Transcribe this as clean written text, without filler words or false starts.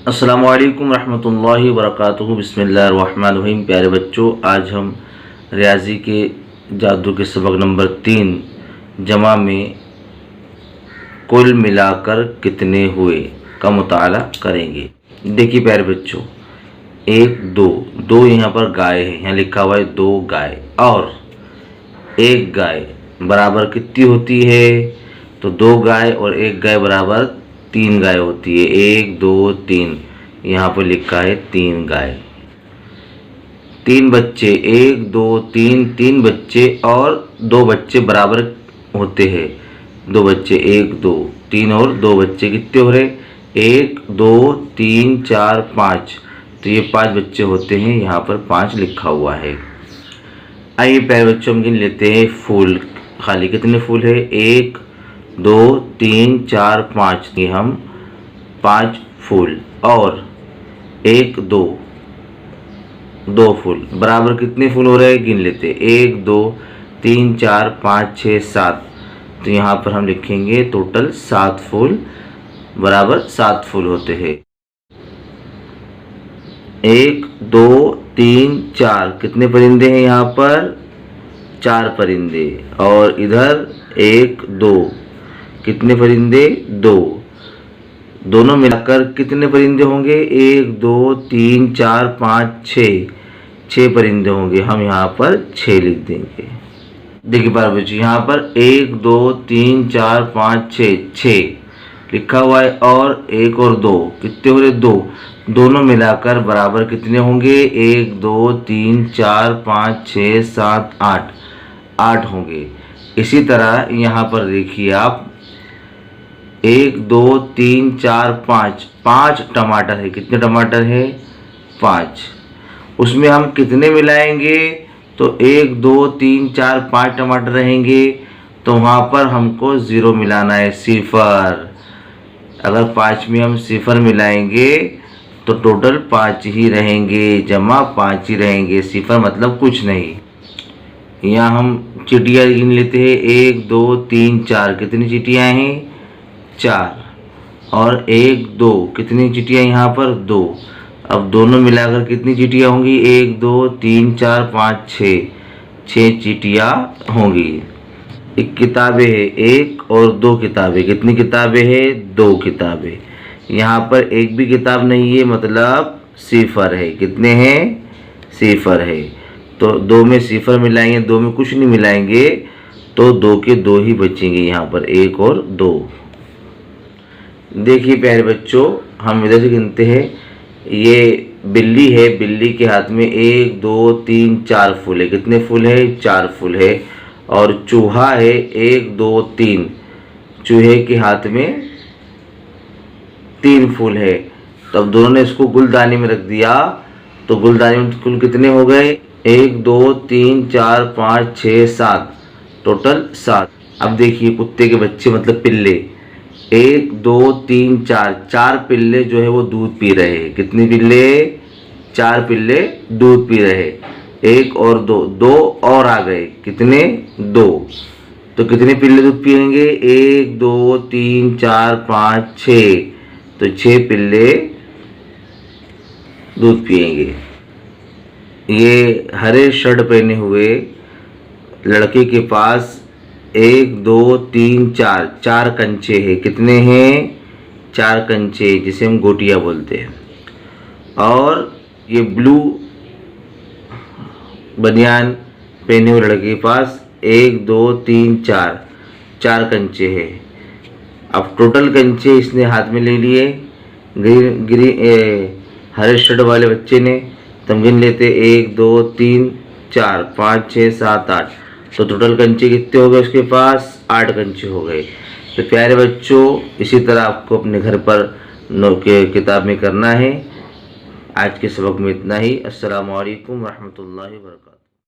अस्सलामु अलैकुम रहमतुल्लाहि व बरकातुहू। बिस्मिल्लाहिर रहमानिर रहीम। प्यारे बच्चों, आज हम रियाजी के जादू के सबक नंबर 3 जमा में कुल मिलाकर कितने हुए का मुताला करेंगे। देखिए प्यारे बच्चों, 1 2 2 यहाँ पर गाय है, यहाँ लिखा हुआ है 2 गाय, और 1 गाय बराबर कितनी होती है? तो 2 गाय और 1 गाय बराबर 3 गाय होती है। 1 2 3, यहाँ पर लिखा है 3 गाय। 3 बच्चे, 1 2 3, 3 बच्चे और 2 बच्चे बराबर होते हैं। 2 बच्चे, 1 2 3 और 2 बच्चे कितने हो रहे? 1 2 3 4 5, तो ये 5 बच्चे होते हैं। यहाँ पर 5 लिखा हुआ है। आइए प्यारे बच्चों, हम गिन लेते हैं फूल। खाली कितने फूल है? 1 2 3 4 5, ये हम 5 फूल, और 1 2 2 फूल बराबर कितने फूल हो रहे हैं? गिन लेते हैं। 1 2 3 4 5 6 7, तो यहाँ पर हम लिखेंगे टोटल 7 फूल बराबर 7 फूल होते हैं। 1 2 3 4, कितने परिंदे हैं यहाँ पर? 4 परिंदे, और इधर 1 2, कितने परिंदे? 2। दोनों मिलाकर कितने परिंदे होंगे? 1 2 3 4 5 6 परिंदे होंगे। हम यहाँ पर 6 लिख देंगे। देखिए बार बच्चों, यहाँ पर 1 2 3 4 5 6 लिखा हुआ है, और 1 और 2 कितने हो रहे? 2। दोनों मिलाकर बराबर कितने होंगे? 1 2 3 4 5 6 7 8 होंगे। इसी तरह यहाँ पर देखिए आप, 1 2 3 4 5 टमाटर है। कितने टमाटर है? 5। उसमें हम कितने मिलाएंगे? तो 1 2 3 4 5 टमाटर रहेंगे, तो वहाँ पर हमको 0 मिलाना है, 0। अगर 5 में हम 0 मिलाएंगे तो टोटल 5 ही रहेंगे, जमा 5 ही रहेंगे, 0 मतलब कुछ नहीं। यहाँ हम चीटियाँ गिन लेते हैं। 1 2 3 4, कितनी चीटियाँ हैं? 4, और 1 2, कितनी चीटियाँ यहाँ पर? 2। अब दोनों मिलाकर कितनी चीटियाँ होंगी? 1 2 3 4 5 6 चीटियाँ होंगी। एक किताबें है, 1 और 2 किताबें। कितनी किताबें हैं? 2 किताबें। यहाँ पर एक भी किताब नहीं है, मतलब 0 है। कितने हैं? 0 है। तो 2 में 0 मिलाएंगे, 2 में कुछ नहीं मिलाएंगे, तो 2 के 2 ही बचेंगे। यहाँ पर 1 और 2। देखिए प्यारे बच्चों, हम इधर से गिनते हैं। ये बिल्ली है, बिल्ली के हाथ में 1 2 3 4 फूल है। कितने फूल है? 4 फूल है। और चूहा है, 1 2 3, चूहे के हाथ में 3 फूल है। तो अब दोनों ने इसको गुलदानी में रख दिया, तो गुलदानी में कुल कितने हो गए? 1 2 3 4 5 6 7, टोटल 7। अब देखिए कुत्ते के बच्चे मतलब पिल्ले, 1 2 3 4 पिल्ले जो है वो दूध पी रहे हैं। कितने पिल्ले? 4 पिल्ले दूध पी रहे। 1 और 2 और आ गए। कितने? 2। तो कितने पिल्ले दूध पिएंगे? 1 2 3 4 5 6, तो 6 पिल्ले दूध पिएंगे। ये हरे शर्ट पहने हुए लड़के के पास 1 2 3 4 कंचे हैं। कितने हैं? 4 कंचे, जिसे हम गोटियां बोलते हैं। और ये ब्लू बनियान पहने हुए लड़के के पास 1 2 3 4 कंचे हैं। अब टोटल कंचे इसने हाथ में ले लिए, हरे शर्ट वाले बच्चे ने। तब गिन लेते 1 2 3 4 5 6 7 8, तो टोटल कंचे कितने हो गए उसके पास? 8 कंचे हो गए। तो प्यारे बच्चों, इसी तरह आपको अपने घर पर किताब में करना है। आज के सबक में इतना ही। अस्सलामु अलैकुम रहमतुल्लाहि व बरकातुहू।